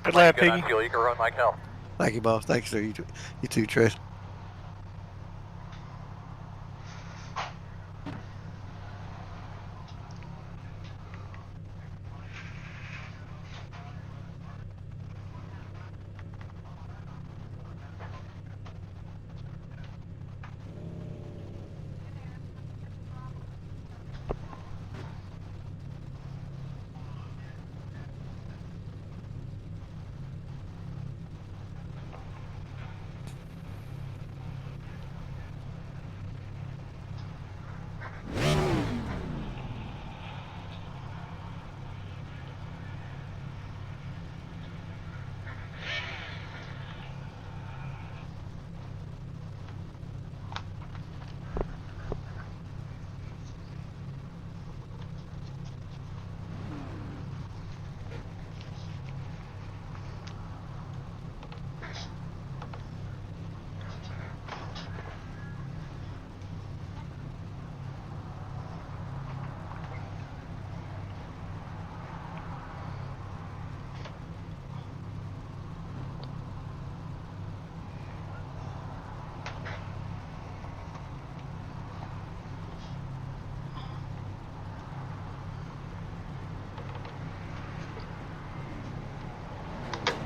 Good lap, Piggy. You can run like hell. Thank you, boss. Thanks, sir. You too, Trish.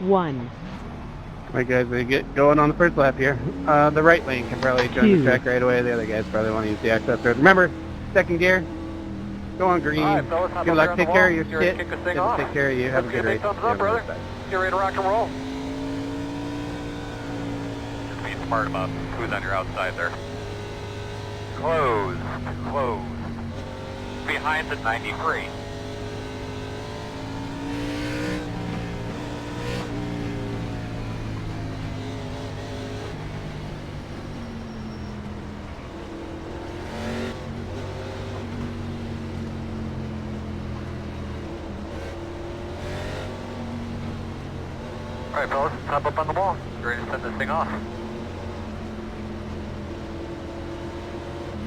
One. All right, guys, we get going on the first lap here. The right lane can probably join the track right away. The other guys probably want to use the access road. Remember, second gear, go on green. All right, fellas, good luck, take care of your shit. Kick this Good thing to off. take care of you. Have a good race. Thumbs up, brother. Get ready to rock and roll. Just be smart about who's on your outside there. Closed. Behind the 93. All right, fellas, top up on the wall. Ready to send this thing off.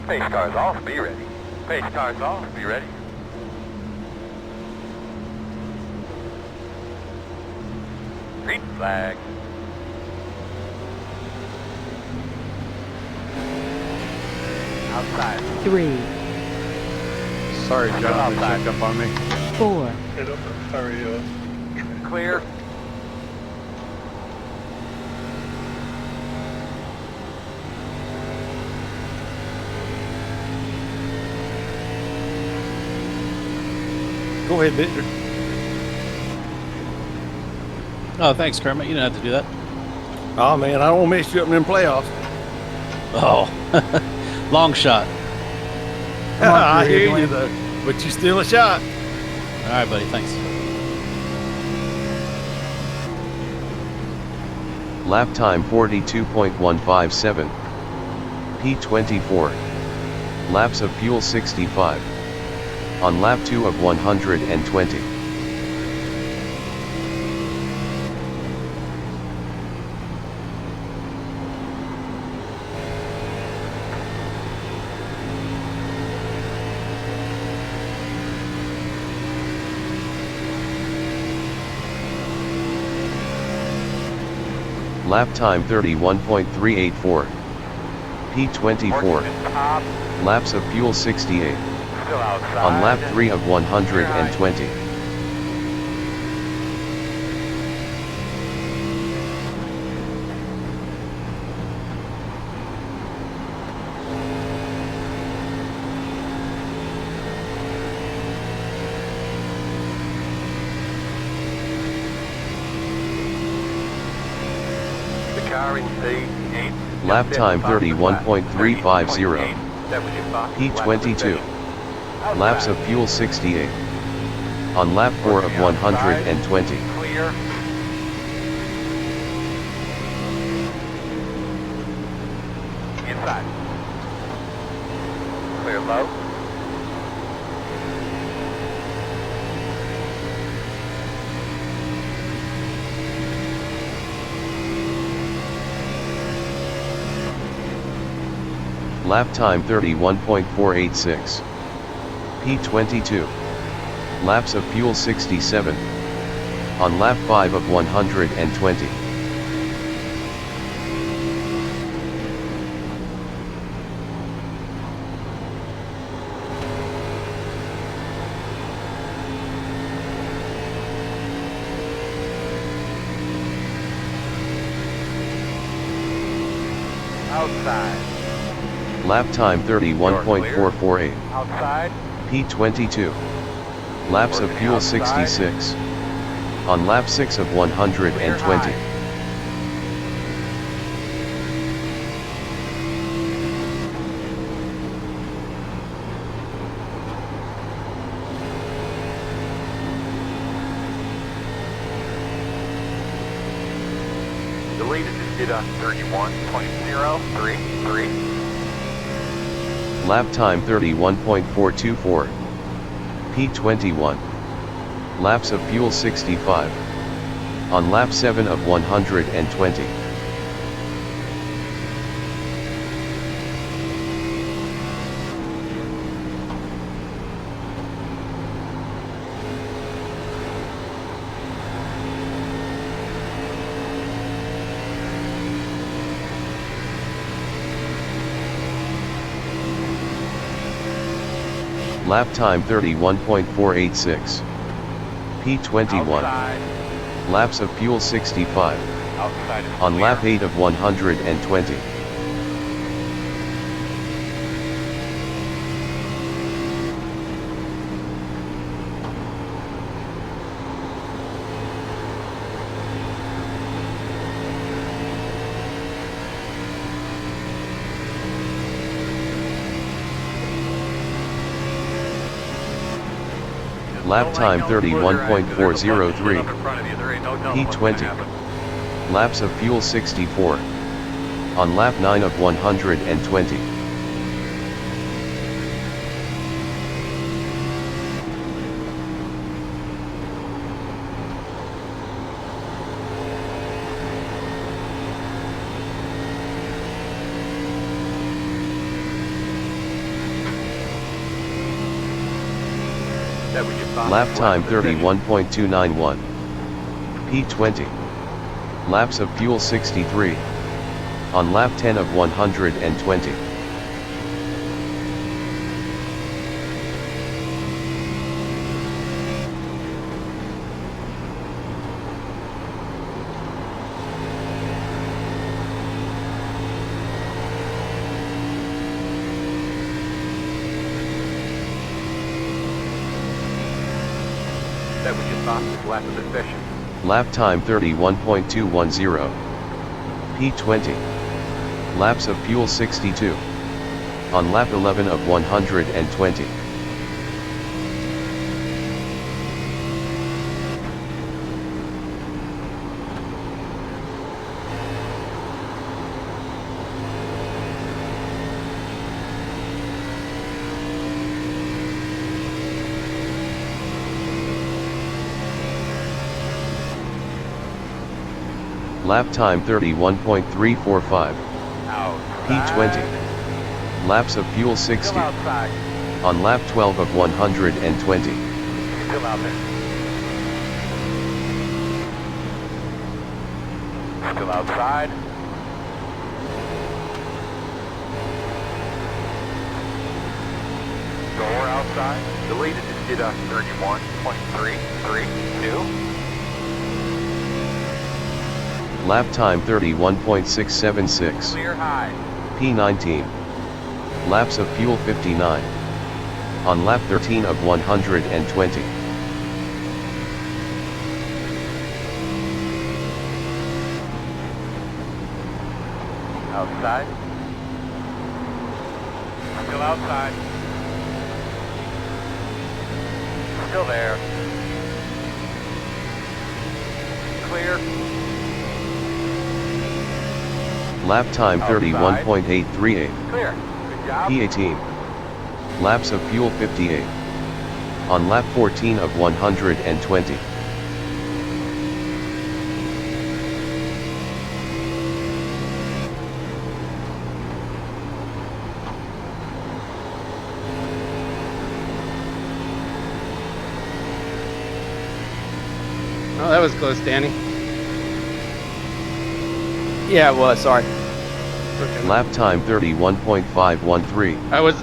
Pace cars off, be ready. Pace cars off, be ready. Green flag. Outside. 3. Sorry, John, they checked up on me. 4. Sorry, Clear. Go ahead, Victor. Oh, thanks, Kermit. You didn't have to do that. Oh, man, I don't want to mess you up in them playoffs. Oh, long shot. I hear you, though. But you still a shot. All right, buddy. Thanks. Lap time 42.157. P24. Laps of fuel 65. On lap 2 of 120. Lap time 31.384. P24. Laps of fuel 68. On lap 3 of 120. Lap time 31.350. P22. Laps of fuel 68. On lap 4 of 120. Clear. Inside. Clear low. Lap time 31.486. P22. Laps of fuel 67. On lap 5 of 120. Outside. Lap time 31.448. Outside. P22. Laps of fuel 66. On lap 6 of 120. Deleted did a 31.033. Lap time 31.424. P21. Laps of fuel 65. On lap 7 of 120. Lap time 31.486. P21. Outside. Laps of fuel 65. Outside is On clear. lap 8 of 120. Lap time 31.403. P20. Laps of fuel 64. On lap 9 of 120. Lap time 31.291. P20. Laps of fuel 63. On lap 10 of 120. That we just lost this lap of the session. Lap time 31.210. P20. Laps of fuel 62. On lap 11 of 120. Lap time 31.345. P20. Laps of fuel 60. Still outside. On lap 12 of 120. Still out there. Still outside. Door outside. Deleted did a 31.332. Lap time 31.676. Clear high. P19. Laps of fuel 59. On lap 13 of 120. Outside. Still outside. Still there. Clear. Lap time Outside. 31.838. Clear. Good job. P18. Laps of fuel 58. On lap 14 of 120. Well, that was close, Danny. Yeah, it was. Sorry. Okay. Lap time 31.513. I was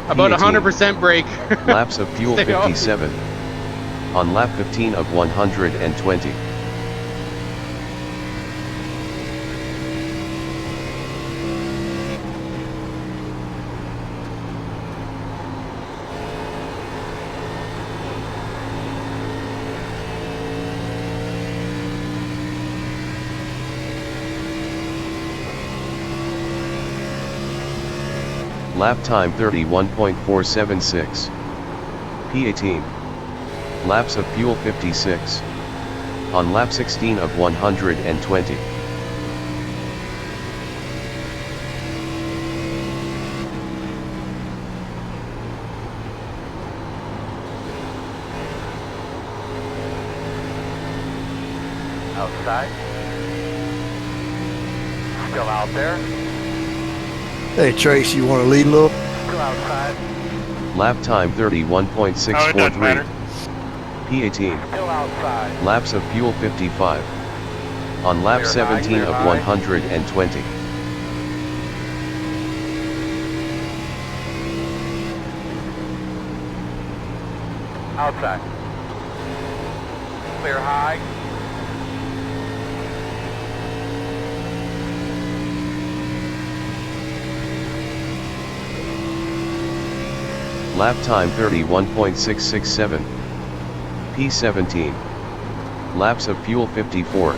about P18. 100% brake. Laps of fuel Stay off. 57. On lap 15 of 120. Lap time 31.476. P18. Laps of fuel 56. On lap 16 of 120. Outside. Still out there. Hey Trace, you want to lead a little? Still outside. Lap time 31.643. P18. Still outside. Laps of fuel 55. On lap Clear high, 17 clear of high. 120. Outside. Clear high. Lap time 31.667. P17. Laps of fuel 54.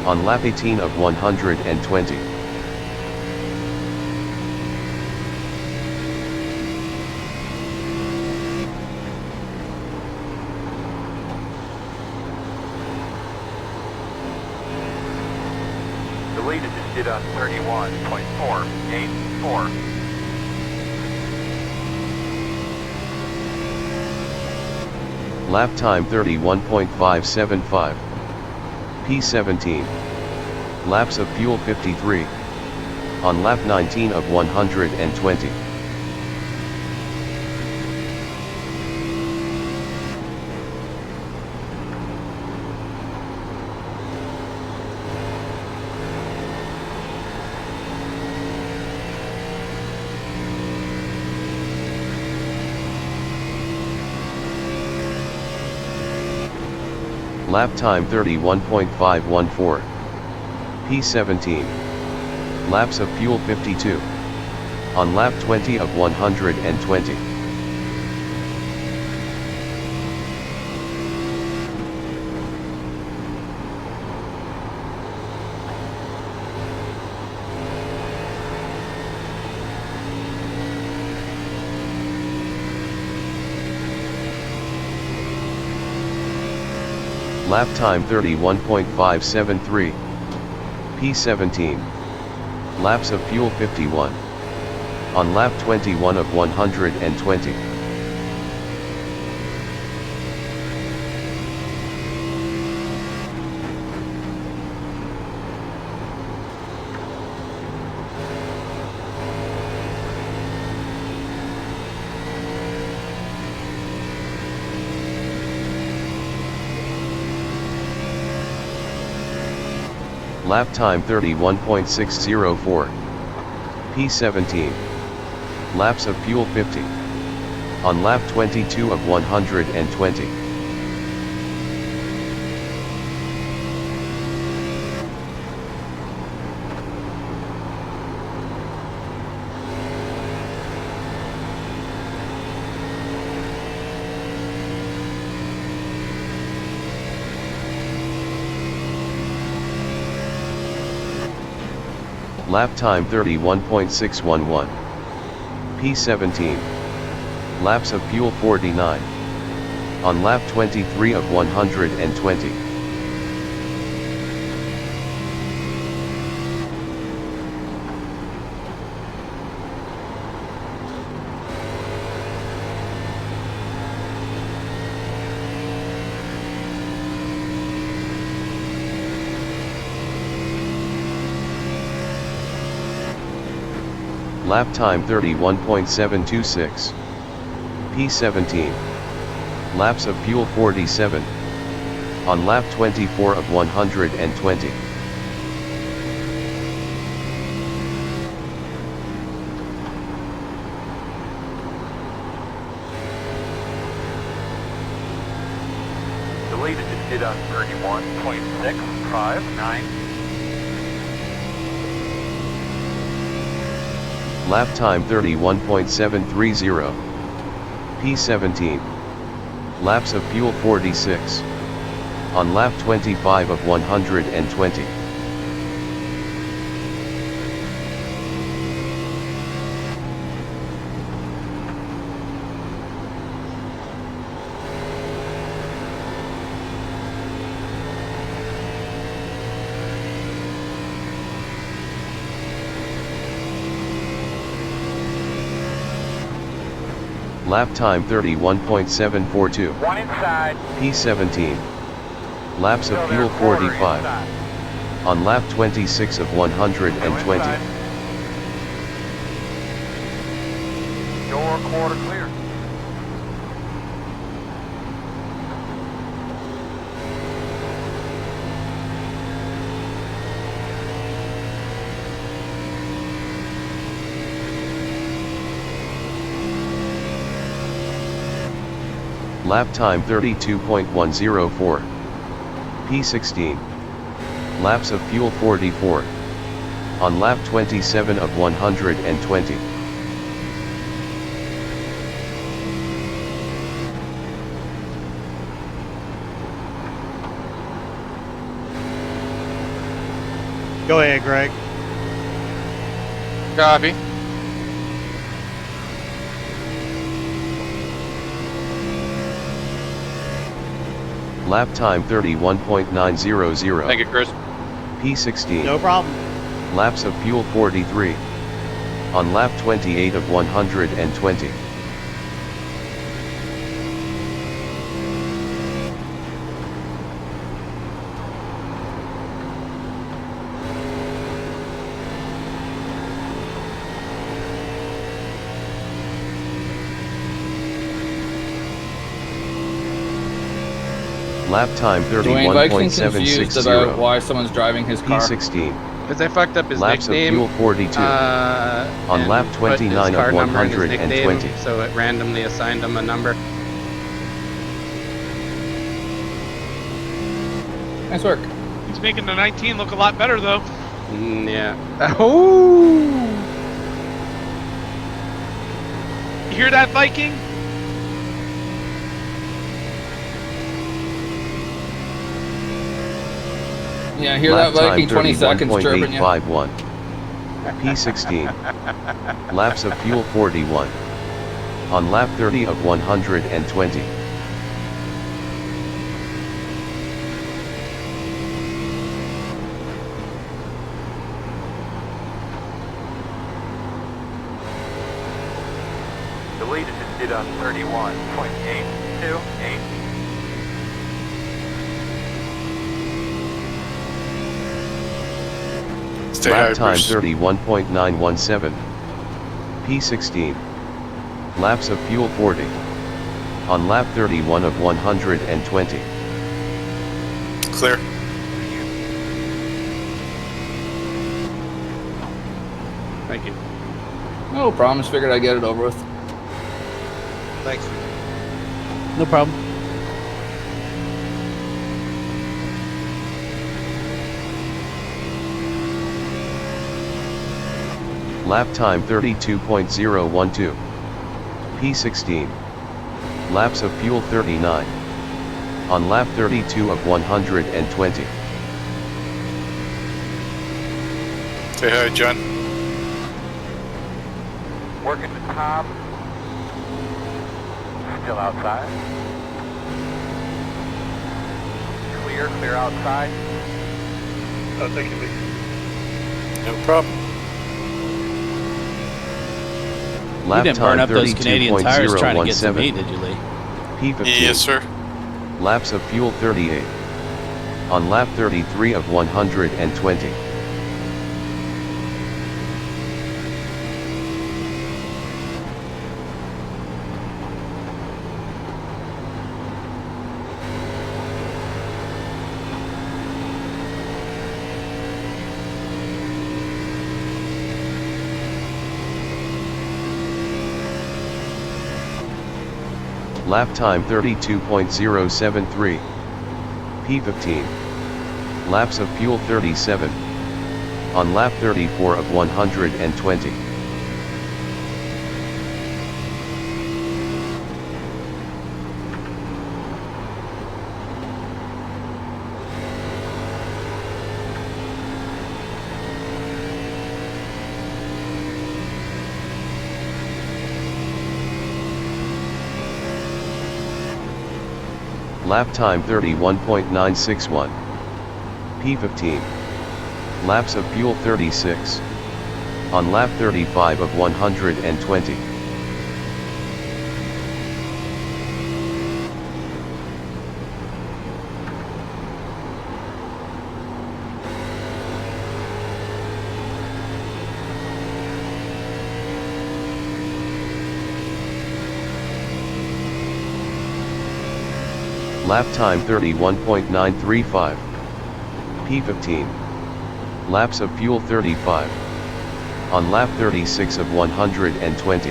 On lap 18 of 120. The lead is just did on 31.484. Lap time 31.575. P17. Laps of fuel 53. On lap 19 of 120. Lap time 31.514. P17. Laps of fuel 52. On lap 20 of 120. Lap time 31.573. P17. Laps of fuel 51. On lap 21 of 120. Lap time 31.604. P17. Laps of fuel 50. On lap 22 of 120. Lap time 31.611. P17. Laps of fuel 49. On lap 23 of 120. Lap time 31.726. P17. Laps of fuel 47. On lap 24 of 120. The lead is hit on 31.659. Lap time 31.730. P17. Laps of fuel 46. On lap 25 of 120. Lap time 31.742. One inside. P17. Laps of fuel 45. On lap 26 of 120. Your quarter clear. Lap time 32.104. P16. Laps of fuel 44. On lap 27 of 120. Go ahead, Greg. Copy. Lap time 31.900. Thank you, Chris. P16. No problem. Laps of fuel 43. On lap 28 of 120. Lap time Dwayne, Viking's 31.760. confused about why someone's driving his car. P16. Because I fucked up his Laps nickname. of fuel 42. On and lap put his 29 car of number in his 120. nickname, so it randomly assigned him a number. Nice work. He's making the 19 look a lot better, though. Yeah. Oh! You hear that, Viking? Yeah, I hear Lap that, Viking. time 20 seconds chirping you. 31.851. P16. Laps of fuel 41. On lap 30 of 120. The lead is hit on 31.828. Lap time 31.917. P16. Laps of fuel 40. On lap 31 of 120. Clear. Thank you. No problem. Just figured I'd get it over with. Thanks. No problem. Lap time 32.012. P16. Laps of fuel 39. On lap 32 of 120. Say hi, John. Working the top. Still outside. Clear outside. Oh, thank you, Lee. No problem. You Lap didn't burn time up those Canadian tires trying to get to 32.017. me, did you, Lee? P15. Yes, sir. Laps of fuel 38. On lap 33 of 120. Lap time 32.073. P15. Laps of fuel 37. On lap 34 of 120. Lap time 31.961. P15. Laps of fuel 36. On lap 35 of 120. Lap time 31.935. P15. Laps of fuel 35. On lap 36 of 120.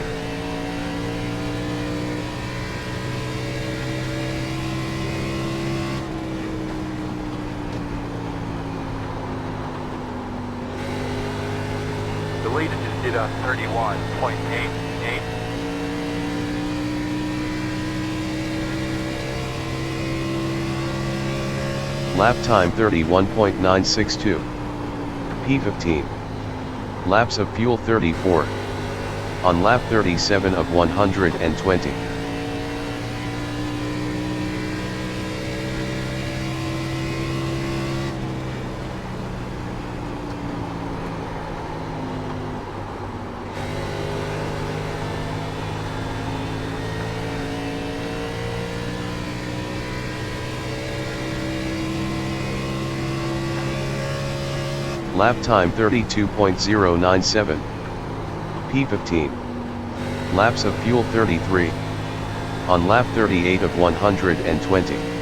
The leader just did a 31.88. Lap time 31.962. P15. Laps of fuel 34. On lap 37 of 120. Lap time 32.097. P15. Laps of fuel 33. On lap 38 of 120.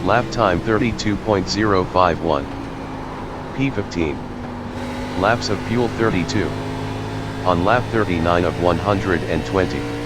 Lap time 32.051. P15. Laps of fuel 32. On lap 39 of 120.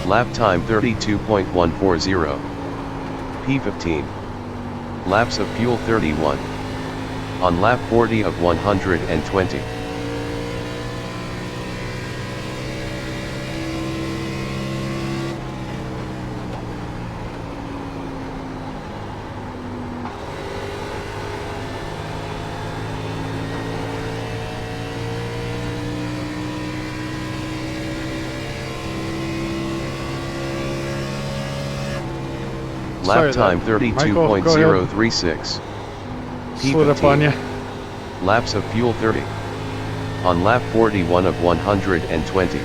Lap time 32.140. P15. Laps of fuel 31. On lap 40 of 120. Lap time 32.036. Slid up on you. Laps of fuel 30. On lap 41 of 120.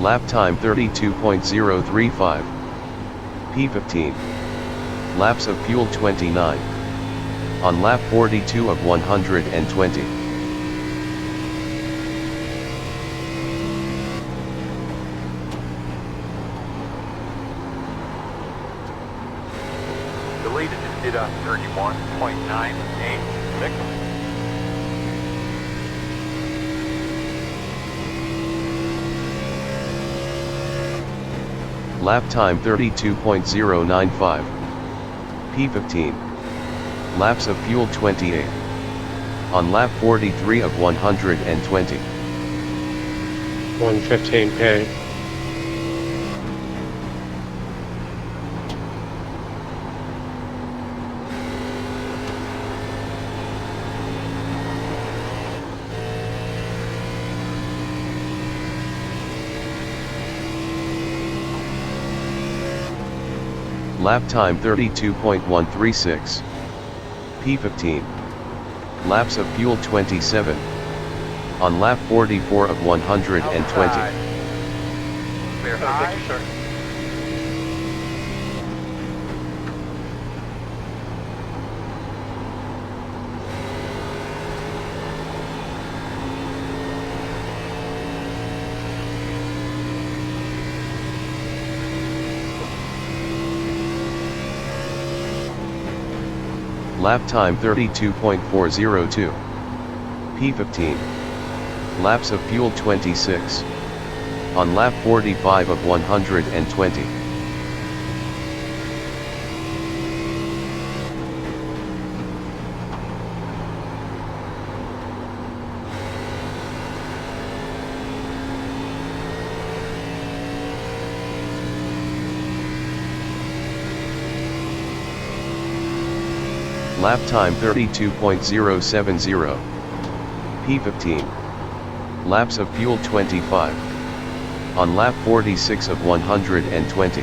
Lap time 32.035. P15. Laps of fuel 29. On lap 42 of 120. The leader just did a 31.986. Lap time 32.095. P15. Laps of fuel 28. On lap 43 of 120. 115K. Lap time 32.136. P15. Laps of fuel 27. On lap 44 of 120. Clear high. Lap time 32.402. P15. Laps of fuel 26. On lap 45 of 120. Lap time 32.070. P15. Laps of fuel 25. On lap 46 of 120.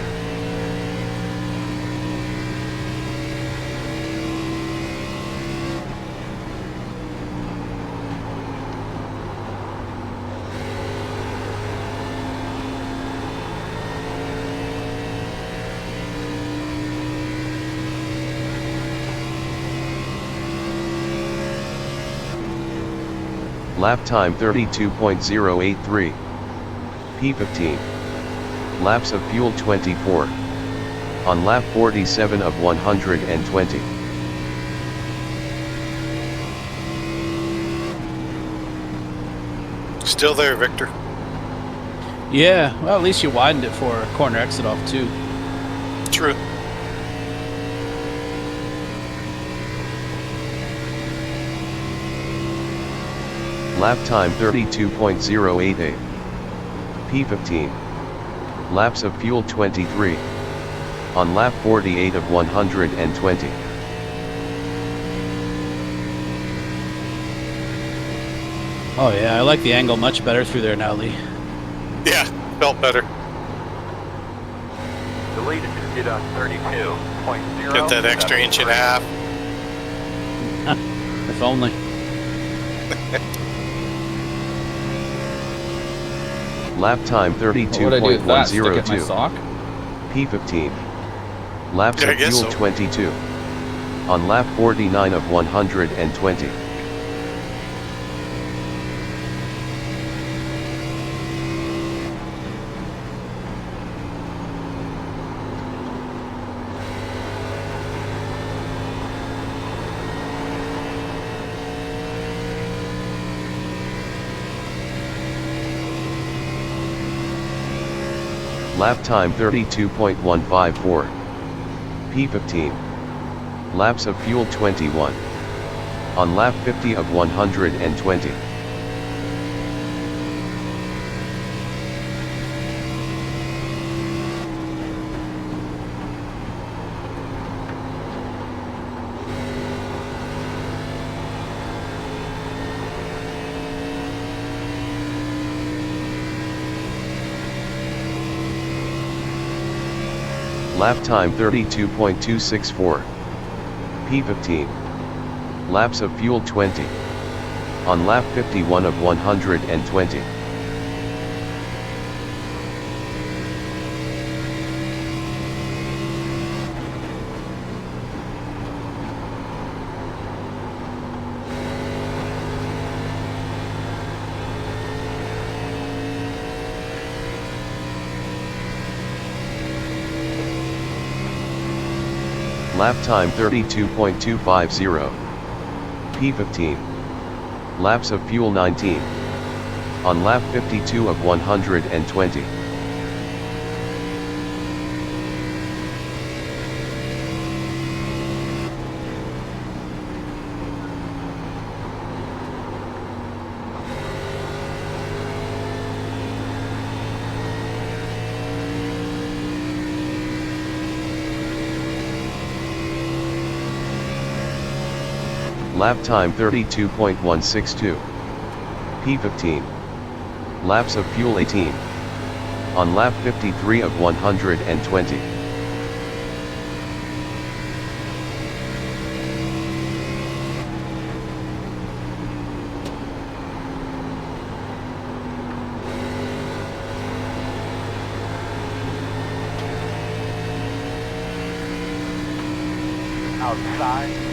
Lap time 32.083. P15. Laps of fuel 24. On lap 47 of 120. Still there, Victor. Yeah, well, at least you widened it for a corner exit off too. True. Lap time 32.088. P15. Laps of fuel 23. On lap 48 of 120. Oh yeah, I like the angle much better through there now, Lee. Yeah, felt better. The lead is did on 32.0. Got that extra inch and a half. If only. Lap time What would I do with that? Stick it in my 32.102. sock? P15. Laps Yeah, I of guess fuel so. 22. On lap 49 of 120. Lap time 32.154. P15. Laps of fuel 21. On lap 50 of 120. Lap time 32.264. P15. Laps of fuel 20. On lap 51 of 120. Lap time 32.250. P15. Laps of fuel 19. On lap 52 of 120. Lap time 32.162. P15. Laps of fuel 18. On lap 53 of 120. Outside.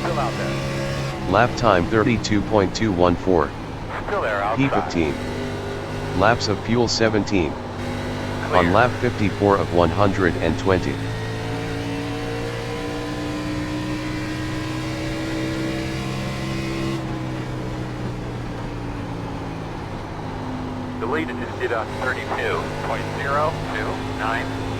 Still out there. Lap time 32.214. Still there outside. P15. Laps of fuel 17. On lap 54 of 120. The lead is did on 32.029.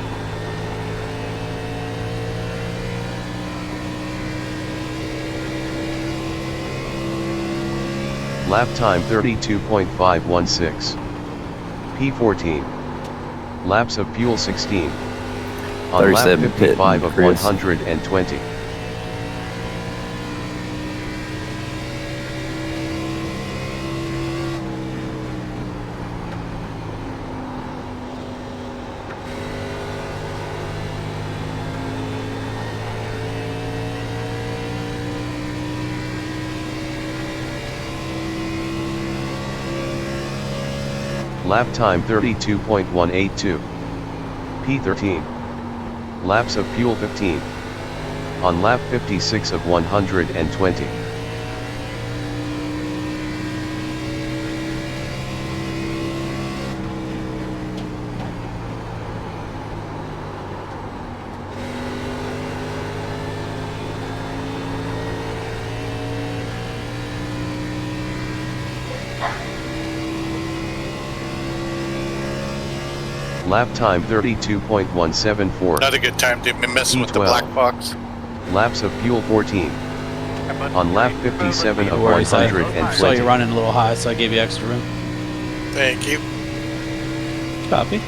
Lap time 32.516. P14. Laps of fuel 16. On lap 55 of 120. Lap time 32.182. P13. Laps of fuel 15. On lap 56 of 120. Lap time 32.174. Not a good time to be messing with the P12. black box. Laps of fuel 14. On lap 57 of No worries, I saw you 120. running a little high, so I gave you extra room. Thank you. Copy.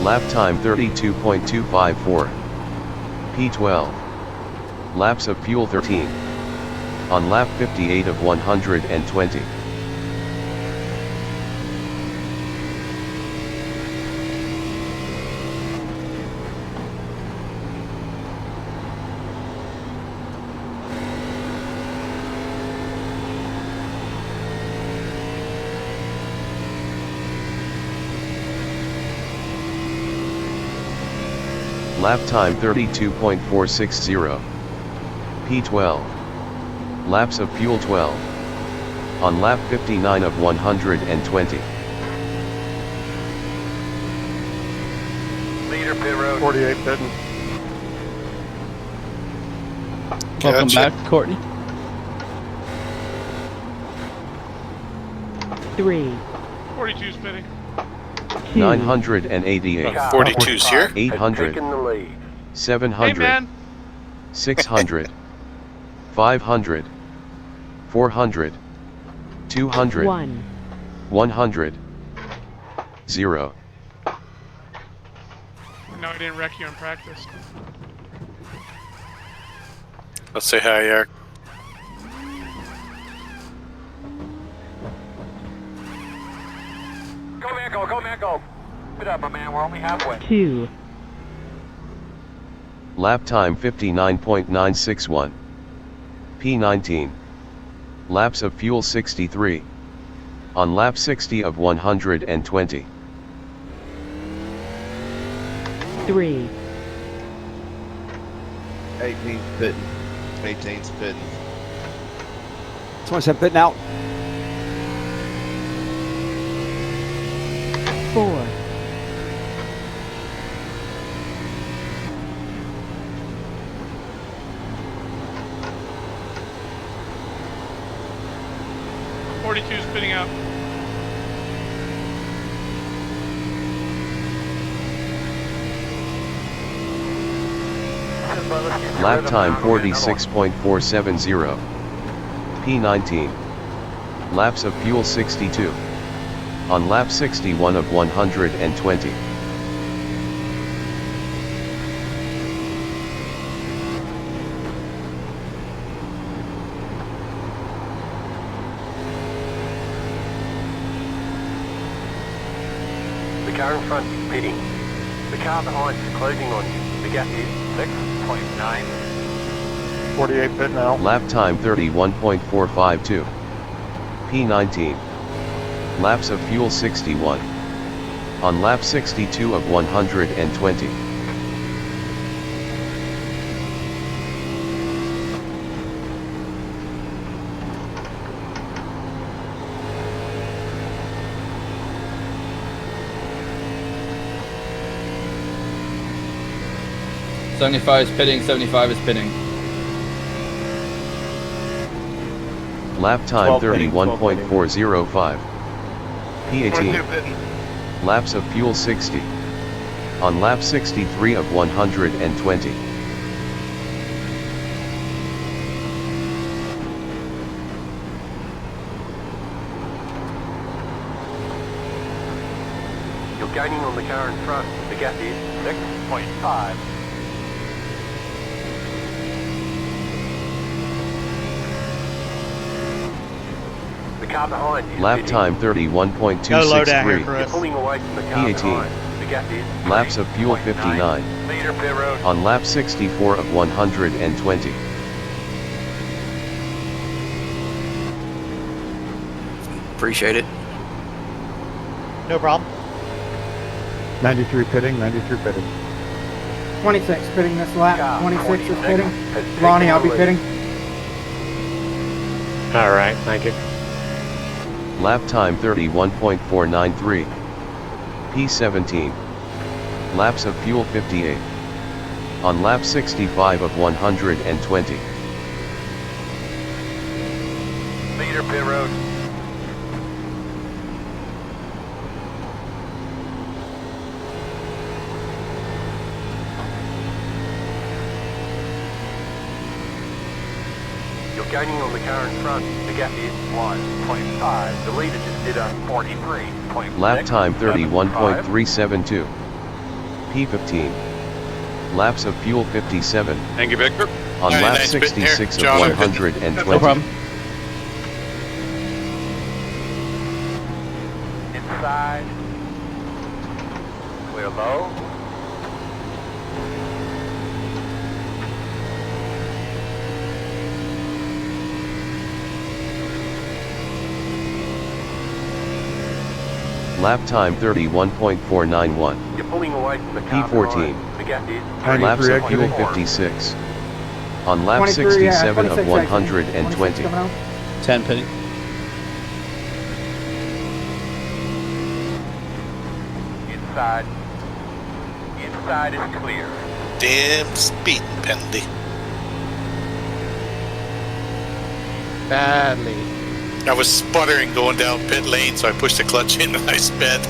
Lap time 32.254. P12. Laps of fuel 13. On lap 58 of 120. Lap time 32.460. P12. Laps of fuel 12. On lap 59 of 120. Leader pit road. 48 pitting. Welcome Gotcha. back, Courtney. 3, 42 spinning. 2, 988. 42's here. 800. Taking the lead. 700. Hey, man. 600. 500. 400. 200. 1. 100. 0. No, I didn't wreck you in practice. Let's say hi, Eric. Go, man, go, go, man, go. Get up, my man. We're only halfway. 2, Lap time 59.961. P19. Laps of fuel 63. On lap 60 of 120. 3, 18's pitting. 18's pitting. 27 pitting out. 4, 42 spinning out. Lap time 46.470. P19. Laps of fuel 62. On lap 61 of 120. The car in front is pitting. The car behind is closing on you. The gap is 6.9. 48 pit now. Lap time 31.452. P19. Laps of fuel 61. On lap 62 of 120. '75 is pitting, 75 is pitting. Lap time 31.405. P18. Laps of fuel 60. On lap 63 of 120. You're gaining on the car in front. The gap is 6.5. The car behind you. Lap time 31.263. You're pulling away from the car P18. behind. The gap is Laps of fuel 59. meter pit road. On lap 64 of 120. Appreciate it. No problem. 93 pitting, 93 pitting. 26 pitting this lap. Car 26 is 26 pitting. has Lonnie, taken I'll be the pitting. All right, thank you. Lap time 31.493. P17. Laps of fuel 58. On lap 65 of 120. meter pit road. You're gaining on the car in front. The gap is 1.5. The leader just did a 43.6. Lap time 31.372. P15. Laps of fuel 57. Thank you, Victor. On lap 99's been here. 66 of John, 120. No problem. Inside. Clear low. Lap time 31.491. You're pulling away from the car P14. behind. The gap is Laps of fuel 3.4. 56. On lap 23, yeah, 67 of 26 120. coming out. 10 pitting. Inside. Inside is clear. Damn speeding penalty. Badly. I was sputtering going down pit lane, so I pushed the clutch in and I sped.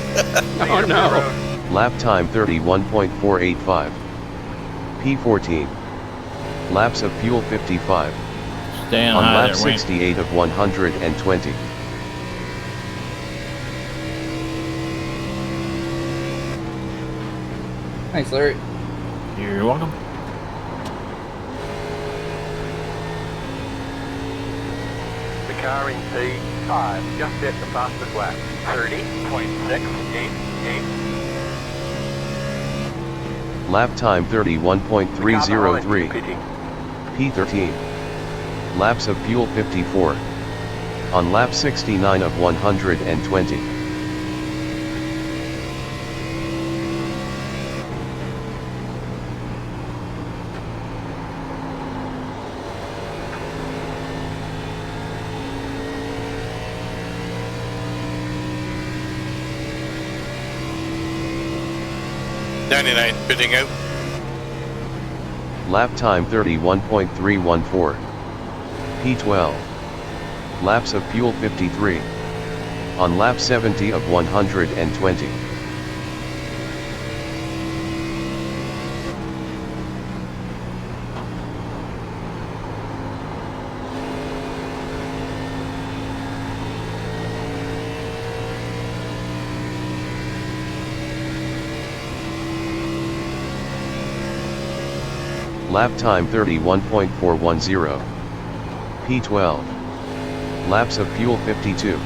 Oh no. Lap time 31.485. P14. Laps of fuel 55. Staying On high lap there, Wayne. 68 of 120. Thanks, Larry. You're welcome. The car in P5 just set the fastest lap. 30.688. Lap time 31.303. Pitting. P13. Laps of fuel 54. On lap 69 of 120. Bidding out. Lap time 31.314. P12. Laps of fuel 53. On lap 70 of 120. Lap time 31.410. P12. Laps of fuel 52.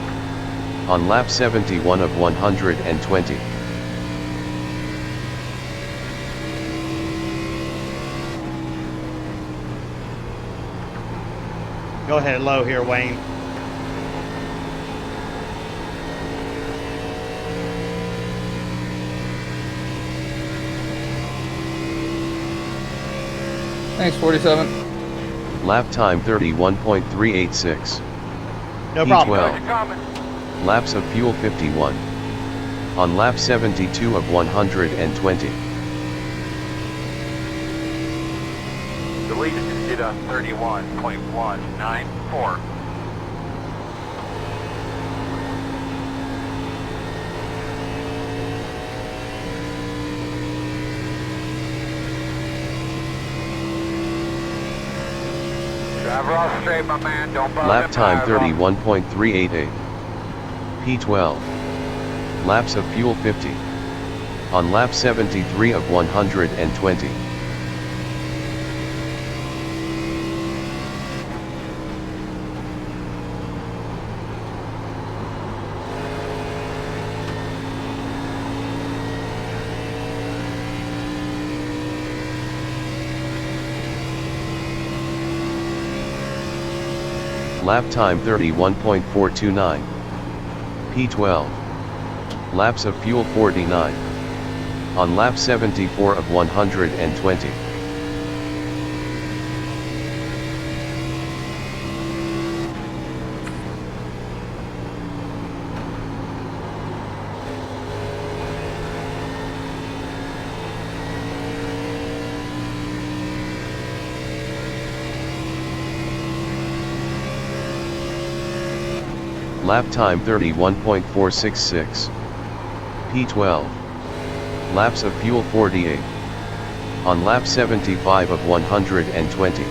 On lap 71 of 120. Go ahead low here, Wayne. Thanks, 47. Lap time 31.386. No P12. Coming. Laps of fuel 51. On lap 72 of 120. Deleted just did a 31.194. Driver off straight, my man. Don't bother Lap them time tires off. 31.388. P12. Laps of fuel 50. On lap 73 of 120. Lap time 31.429. P12. Laps of fuel 49. On lap 74 of 120. Lap time 31.466. P12. Laps of fuel 48. On lap 75 of 120.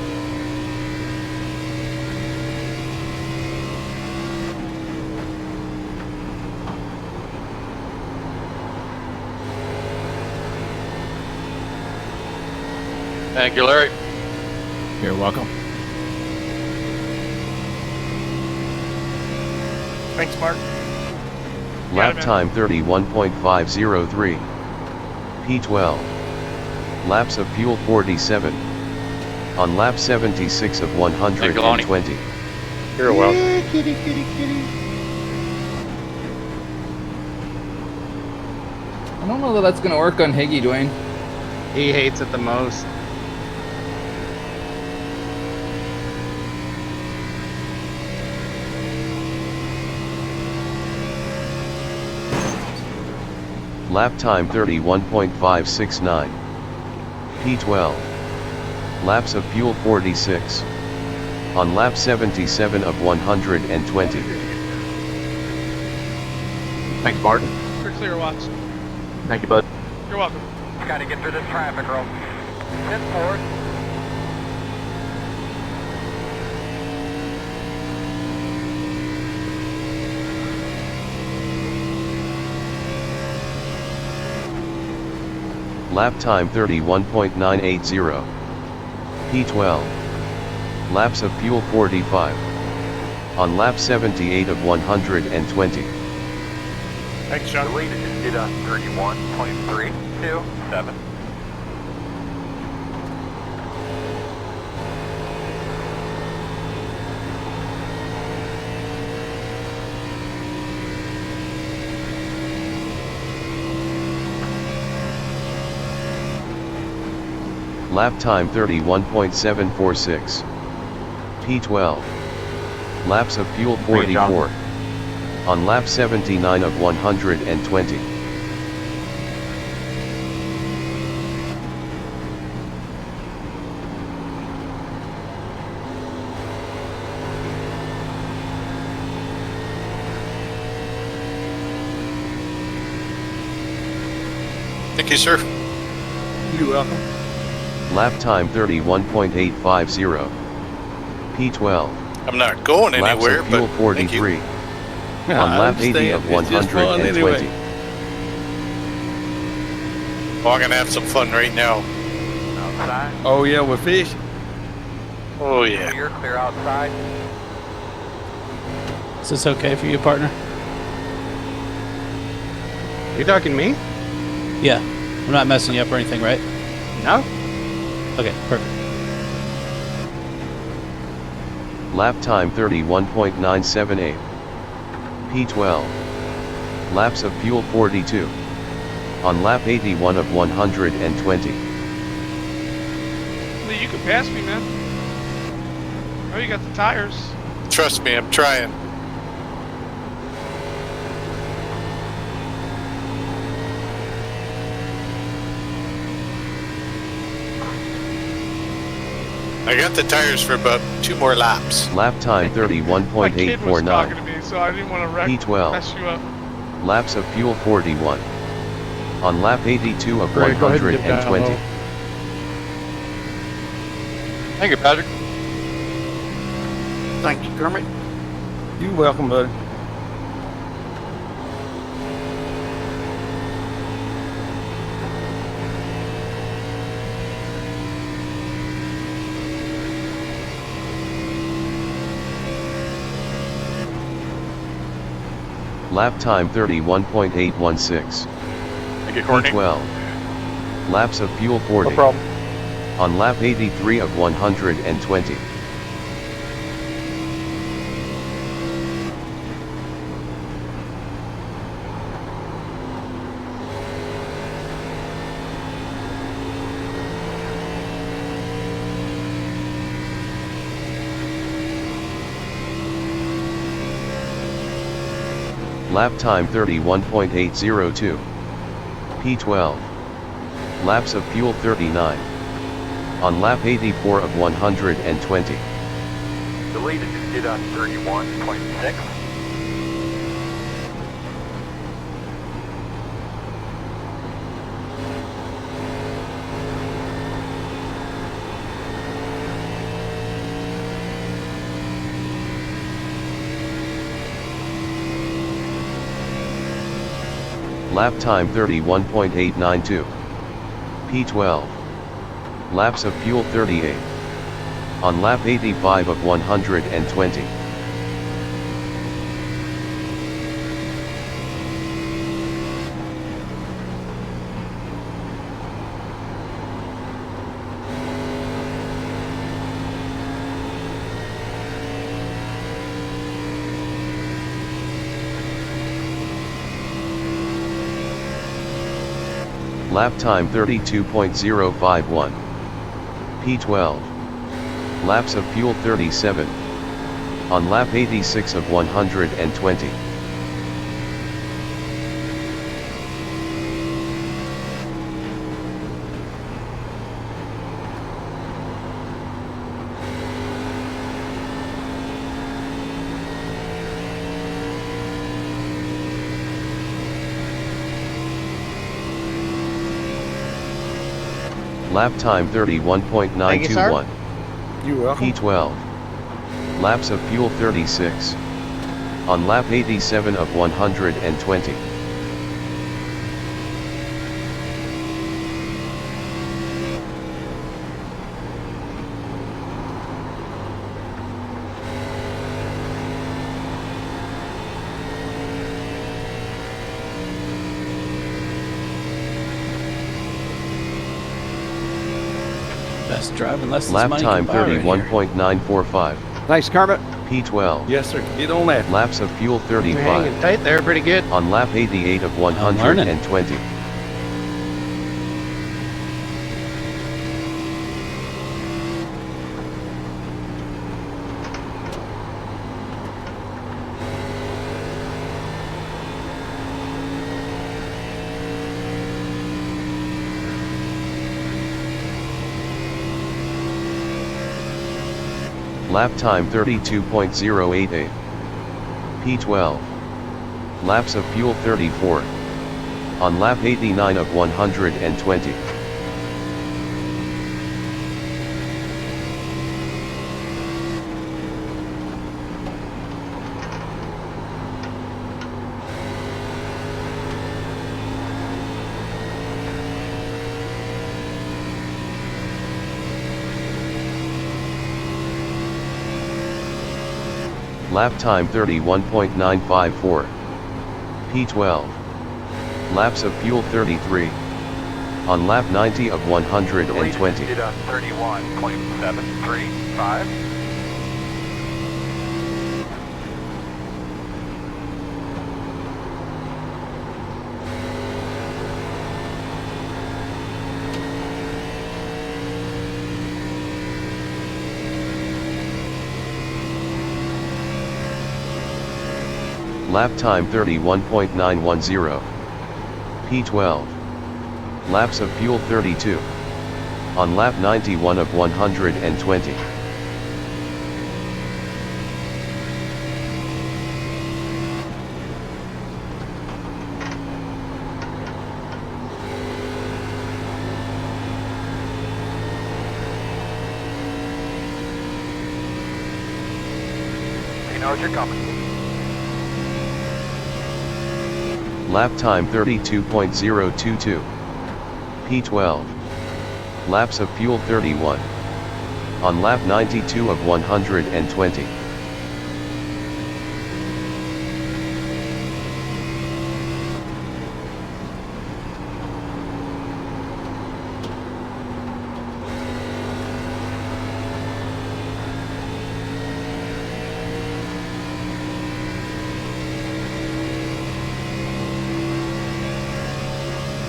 Thank you, Larry. You're welcome. Thanks, Mark. Lap time 31.503. P12. Laps of fuel 47. On lap 76 of 120. You're welcome. Kitty, kitty, kitty. I don't know that that's gonna work on Higgy, Dwayne. He hates it the most. Lap time 31.569. P12. Laps of fuel 46. On lap 77 of 120. Thanks, Martin. You're clear, Watts. Thank you, bud. You're welcome. Gotta get through this traffic road. 10 forward. Lap time 31.980. P12. Laps of fuel 45. On lap 78 of 120. Thanks, John. Deleted just did a 31.327. Lap time 31.746. P12. Laps of fuel 44. On lap 79 of 120. Thank you, sir. You're welcome. Lap time 31.850. P12. I'm not going Laps anywhere, of fuel but 43. On I lap 80 understand. of It's just fun 120. anyway. well, I'm gonna have some fun right now. inside. Oh yeah, we're fishing. Oh yeah. Clear outside. Is this okay for you, partner? You talking to me? Yeah. I'm not messing you up or anything, right? No. Okay, perfect. Lap time 31.978. P12. Laps of fuel 42. On lap 81 of 120. Lee, you can pass me, man. Oh, you got the tires. Trust me, I'm trying. I got the tires for about 2 more laps. Lap time My kid was talking to 31.849. me, so I didn't want to P12. mess you up. Laps of fuel 41. On lap 82 of Greg, go ahead and dip down 120. low. Thank you, Patrick. Thank you, Kermit. You welcome, buddy. Lap time 31.816. Thank you, Courtney. P12. Laps of fuel 40. No problem. On lap 83 of 120. Lap time 31.802. P12. Laps of fuel 39. On lap 84 of 120. Deleted just did on 31.6. Lap time 31.892. P12. Laps of fuel 38. On lap 85 of 120. Lap time 32.051. P12. Laps of fuel 37. On lap 86 of 120. Lap time 31.921. You welcome. P12. Laps of fuel 36. On lap 87 of 120. Best driving lessons Lap money time can buy right here. 31.945. Thanks, Kermit. P12. Yes, sir. Get on that. Laps of fuel You're 35. hanging tight there, pretty good. On lap 88 of learning. 120. Lap time 32.088. P12. Laps of fuel 34. On lap 89 of 120. Lap time 31.954. P12. Laps of fuel 33. On lap 90 of 120. Did on 31.735. Lap time 31.910. P12. Laps of fuel 32. On lap 91 of 120. You know you're coming. Lap time 32.022. P12. Laps of fuel 31. On lap 92 of 120.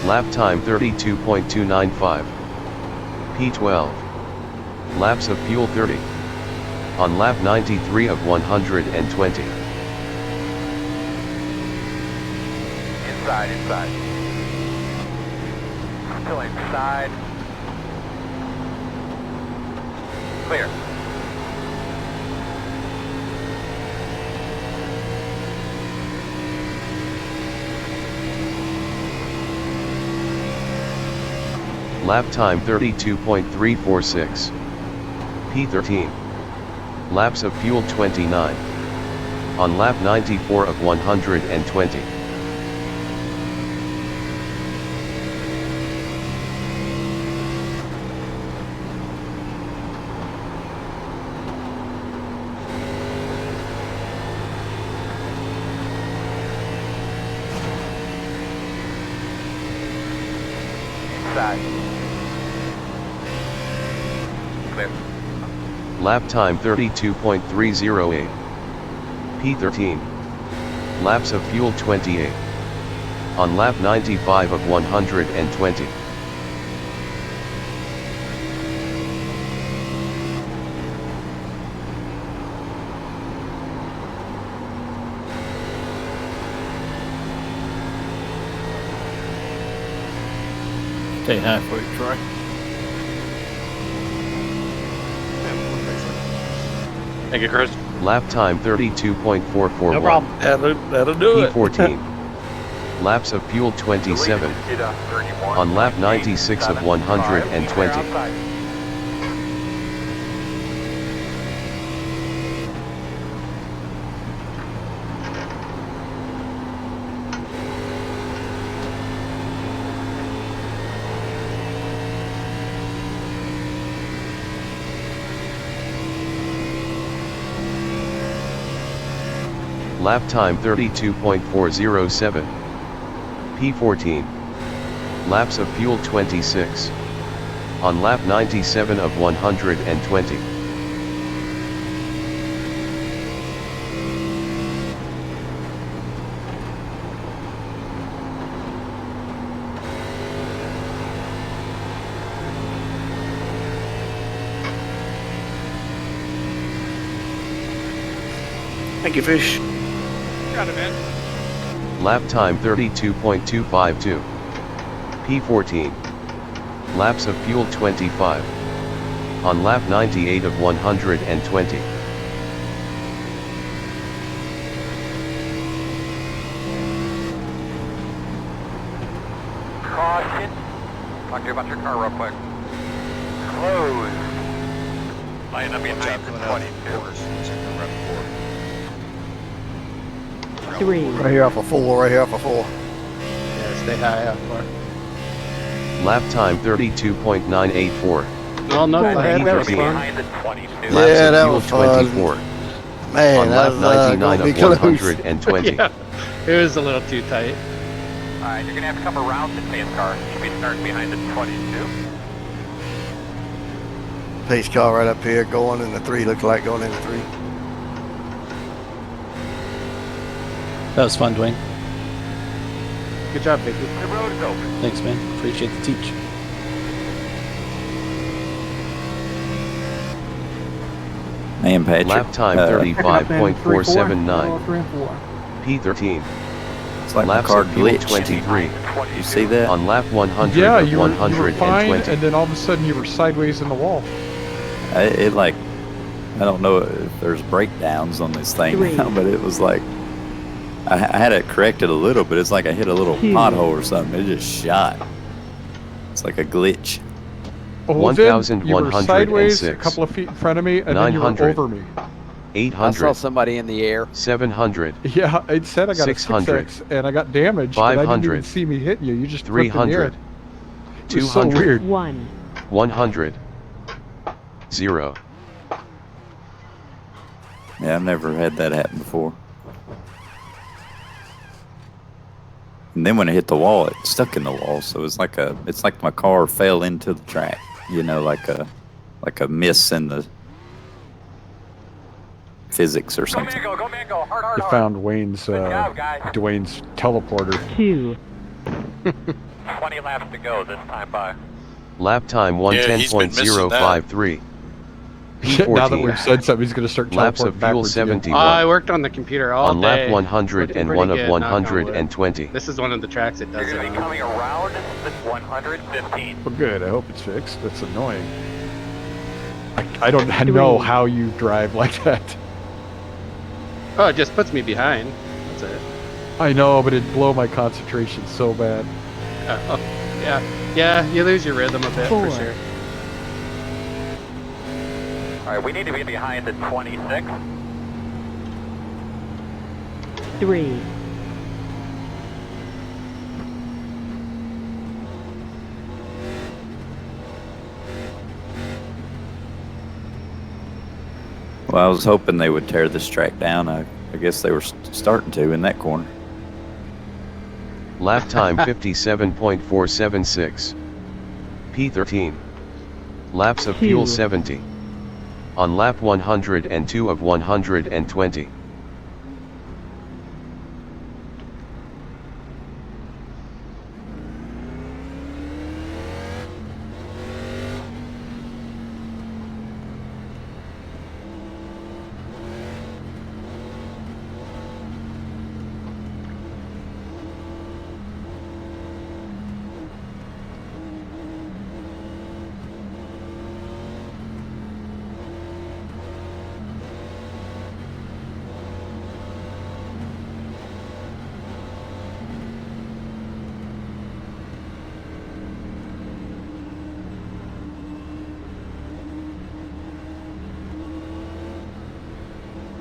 Lap time 32.295. P12. Laps of fuel 30. On lap 93 of 120. Inside. Still inside. Clear. Lap time 32.346. P13. Laps of fuel 29. On lap 94 of 120. Inside. Clear. Lap time 32.308. P13. Laps of fuel 28. On lap 95 of 120. Stay halfway, Troy. Thank you, Chris. Lap time 32.441. No problem. That'll do it. P14. Laps of fuel 27. Did on 31. On lap 96 of 120. Outside. Lap time 32.407. P14. Laps of fuel 26. On lap 97 of 120. Thank you, Fish. Got it, man. Lap time 32.252. P14. Laps of fuel 25. On lap 98 of 120. Caution. Talk to you about your car real quick. Close. Line up behind for 22. 3, Right here off of 4, right here off of 4. Yeah, stay high up far. Lap time 32.984. Oh, no, Right. that was fun. Behind the 22. Laps Yeah, of that fuel was fun. 24. Man, on lap that was 99 gonna be of close. 120. Yeah, it was a little too tight. Alright, you're gonna have to come around the pace car. You should be starting behind the 22. Pace car right up here going in the 3. Looks like going in the 3. That was fun, Dwayne. Good job, Vicky. The road is open. Thanks, man. Appreciate the teach. Man, Patrick. Lap time 35.479. 3 and 4. P13. It's like my Laps car of fuel glitched. 23. You see that? On lap 100 Yeah, of you were 120. fine, and then all of a sudden you were sideways in the wall. It like, I don't know if there's breakdowns on this thing, but it was like, I had it corrected a little, but it's like I hit a little pothole or something. It just shot. It's like a glitch. Well, then you were 1,106. sideways a couple of feet in front of me, and then you were 900. over me. 800. somebody in the air. 700. Yeah, it said I got 600. a 6X, and I got damaged, but I didn't 500. even see me hitting you. You just flipped in the air. 300. It was so 200. weird. 1. 100. 0. Yeah, I've never had that happen before. And then when it hit the wall, it stuck in the wall. So it's like my car fell into the track. You know, like a miss in the physics or Go something. Mango, go Mango. Hard, hard, You hard. found Wayne's, Good job, guys. Dwayne's teleporter. 2. 20 laps to go this time by. Lap time Yeah, he's been missing 110.053. Now that P14. we've said something, he's going to start Laps of teleporting fuel backwards again. 71. I worked on the computer all On day. lap 100 and 1 of 120. This is one of the tracks it does You're it going to be on. coming around the 115. Well, good. I hope it's fixed. That's annoying. I don't know how you drive like that. Oh, it just puts me behind. That's it. I know, but it'd blow my concentration so bad. Yeah, yeah, you lose your rhythm a bit 4. for sure. Alright, we need to be behind the 26. 3. Well, I was hoping they would tear this track down. I guess they were starting to in that corner. Lap time 57.476. P13. Laps of fuel 2. 70. On lap 102 of 120.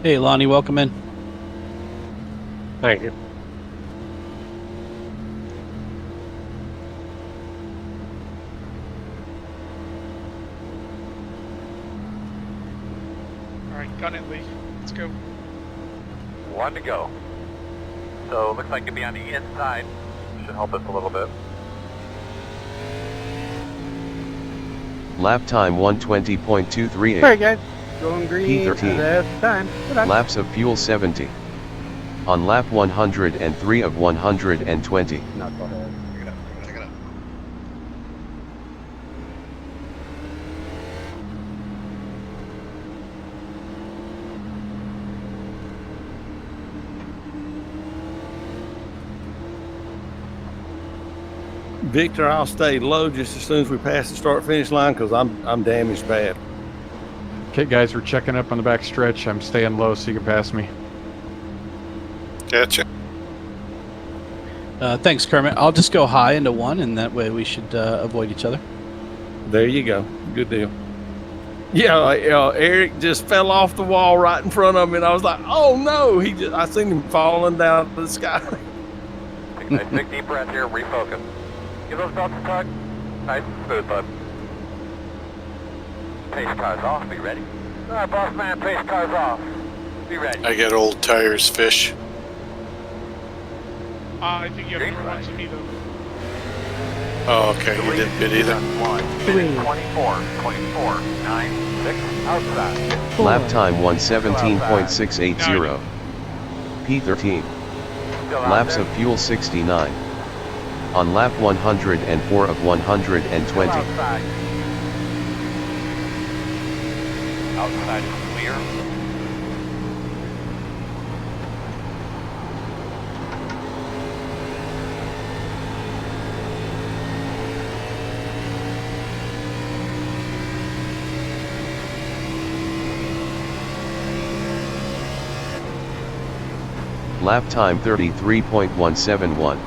Hey, Lonnie, welcome in. Thank you. Alright, gun it, Lee. Let's go. 1 to go. So looks like you'll be on the inside. Should help us a little bit. Lap time 120.238. Alright guys, going green. P13. That's time. Good on. Laps of fuel 70. On lap 103 of 120. Knucklehead. Victor, I'll stay low just as soon as we pass the start-finish line because I'm damaged bad. Okay, guys, we're checking up on the back stretch. I'm staying low so you can pass me. Gotcha. Thanks, Kermit. I'll just go high into 1, and that way we should avoid each other. There you go. Good deal. Yeah, Eric just fell off the wall right in front of me, and I was like, "Oh no!" I seen him falling down to the sky. Take a nice big deep breath here, refocus. Give those belts a tug. Nice and smooth, bud. Pace car's off, be ready. Alright, boss man, pace car's off. Be ready. I got old tires, fish. I think you have number one speed of. Oh, okay. You didn't bid either. 24.96 outside. Lap time 117.680. P13. Laps of fuel 69. On lap 104 of 120. Outside. Outside is clear. Lap time 33.171.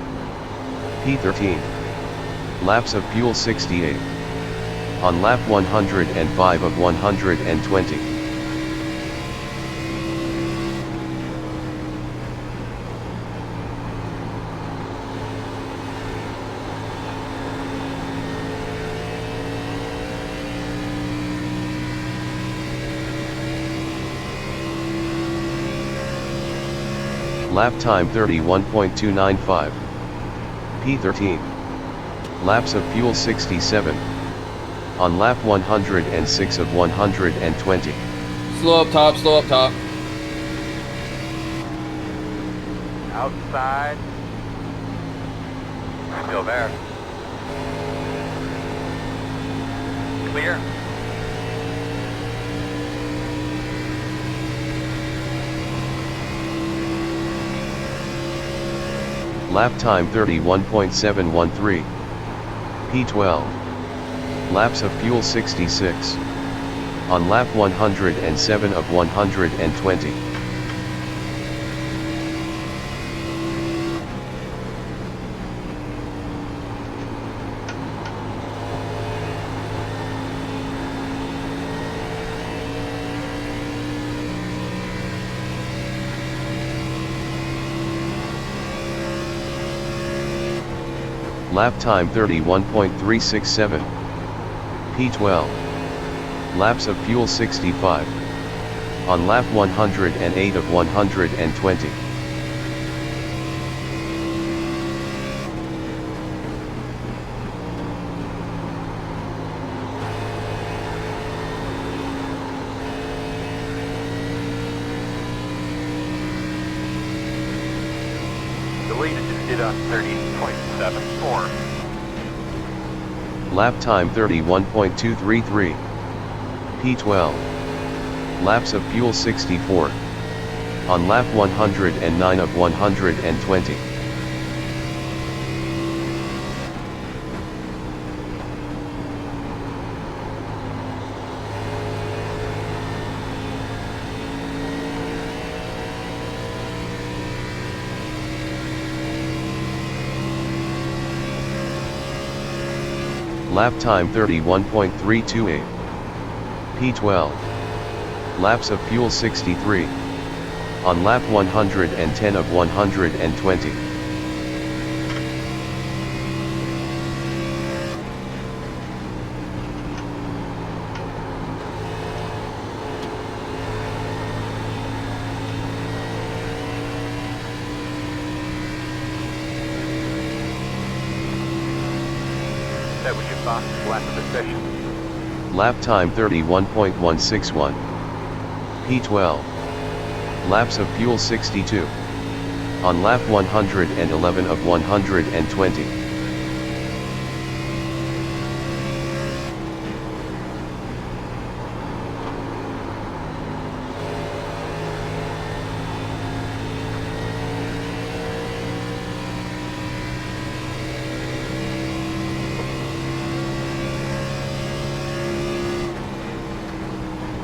P13. Laps of fuel 68. On lap 105 of 120. Lap time 31.295. P13. Laps of fuel 67. On lap 106 of 120. Slow up top, slow up top. Outside. Still there. Clear. Lap time 31.713. P12. Laps of fuel 66. On lap 107 of 120. Lap time 31.367. P12. Laps of fuel 65. On lap 108 of 120. The latest is did on 30.74. Lap time 31.233. P12. Laps of fuel 64. On lap 109 of 120. Lap time 31.328. P12. Laps of fuel 63. On lap 110 of 120. That was your fastest lap of the session. Lap time 31.161. P12. Laps of fuel 62. On lap 111 of 120.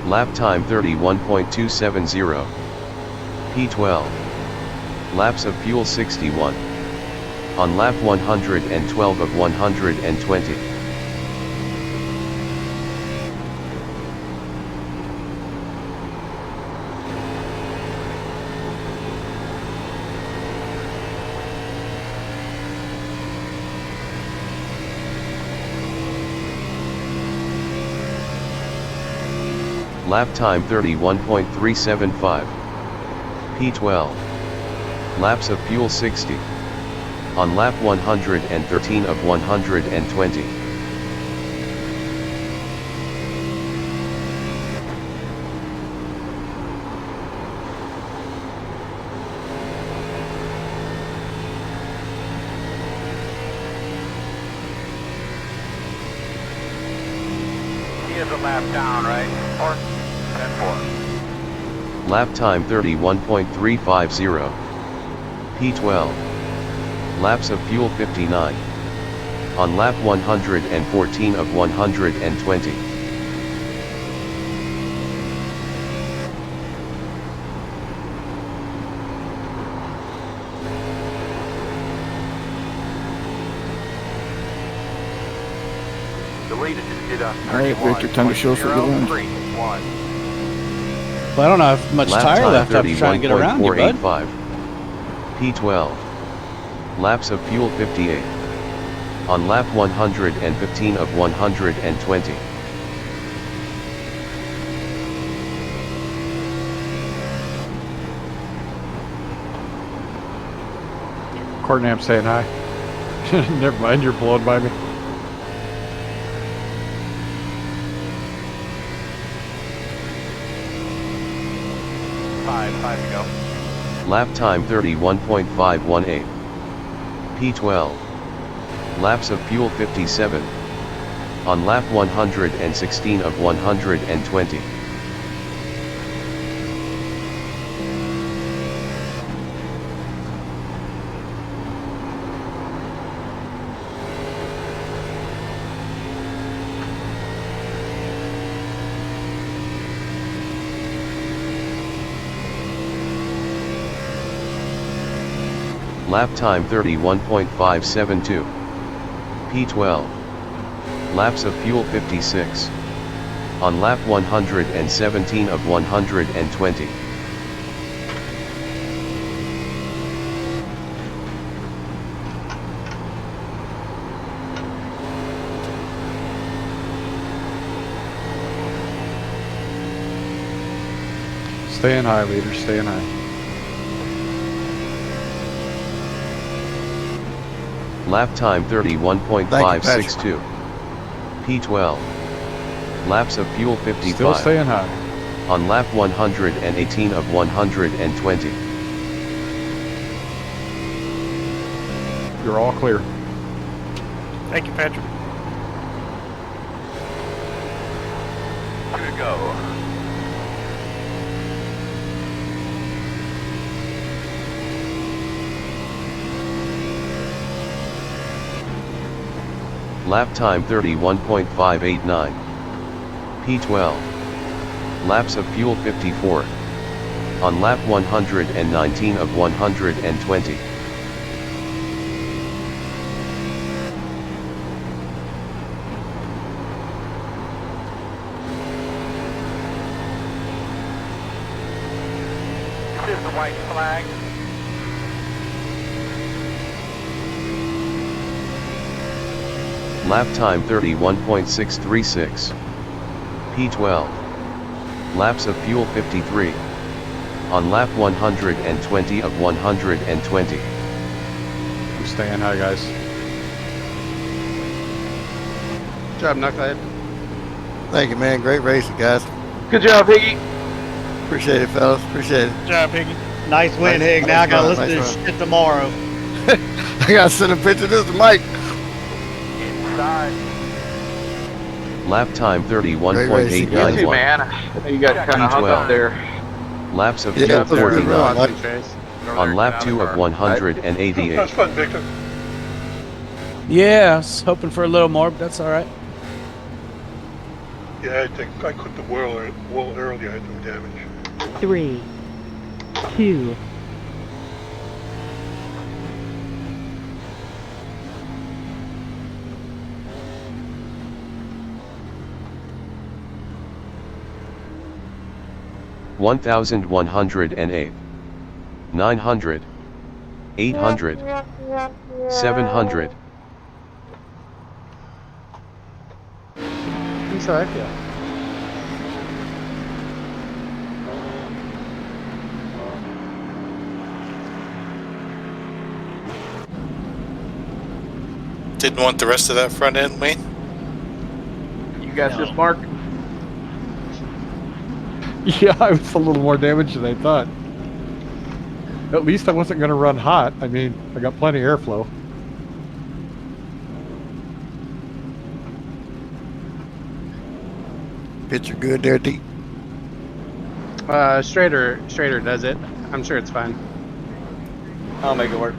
Lap time 31.270. P12. Laps of fuel 61. On lap 112 of 120. Lap time 31.375. P12. Laps of fuel 60. On lap 113 of 120. He is a lap down, right? Or 10-4. Lap time 31.350. P12. Laps of fuel 59. On lap 114 of 120. The lead is All right, Victor, time to show us what you're doing. 3-1. Well, I don't have much Lap tire time left after trying to get around you, bud. 31.485. P12. Laps of fuel 58. On lap 115 of 120. Courtney, I'm saying hi. Never mind, you're blowing by me. Five to go. Lap time 31.518. P12. Laps of fuel 57. On lap 116 of 120. Lap time 31.572. P12. Laps of fuel 56. On lap 117 of 120. Staying high, leader, staying high. Lap time 31.562. P12. Laps of fuel 55. Still staying high. On lap 118 of 120. You're all clear. Thank you, Patrick. 2 to go. Lap time 31.589. P12. Laps of fuel 54. On lap 119 of 120. This is the white flag. Lap time 31.636. P12. Laps of fuel 53. On lap 120 of 120. I'm staying high, guys. Good job, Knucklehead. Thank you, man. Great racing, guys. Good job, Higgy. Appreciate it, fellas. Appreciate it. Good job, Piggy. Nice win, Nice- Hig. Now I nice gotta run, listen to nice this shit tomorrow. I gotta send a picture of this to Mike. Inside. Lap time You too, 31.891. man. You got kind of hung P12. up there. Laps of Yeah, fuel that's a good 49. run, Mike. On lap 2 of 188. fun, Victor. Yeah, I was hoping for a little more, but that's all right. Yeah, I think I cooked the wheel earlier. I had some damage. 3, 2, 1,108. 900. 800. 700. That's how I feel. Didn't want the rest of that front end, Wayne? You got this, Mark? Yeah, I was a little more damaged than I thought. At least I wasn't going to run hot. I mean, I got plenty of airflow. Picture good there, D. Strader does it. I'm sure it's fine. I'll make it work.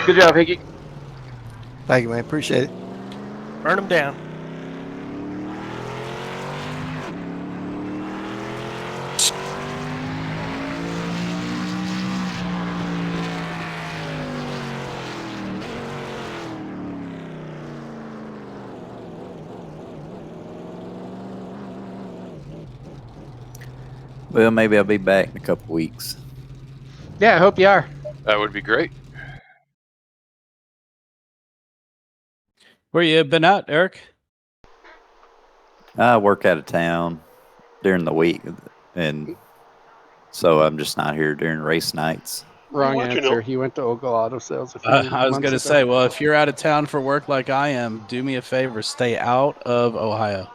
Good job, Hickey. Thank you, man. Appreciate it. Burn them down. Well, maybe I'll be back in a couple weeks. Yeah, I hope you are. That would be great. Where you been at, Eric? I work out of town during the week, and so I'm just not here during race nights. Wrong What, you answer. know? He went to Ogle Auto Sales. I was going to say, well, if you're out of town for work like I am, do me a favor, stay out of Ohio.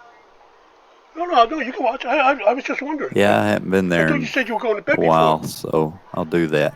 No, you can watch. I was just wondering. Yeah, I haven't been I there thought in you said you were going to a bed while, before. so I'll do that.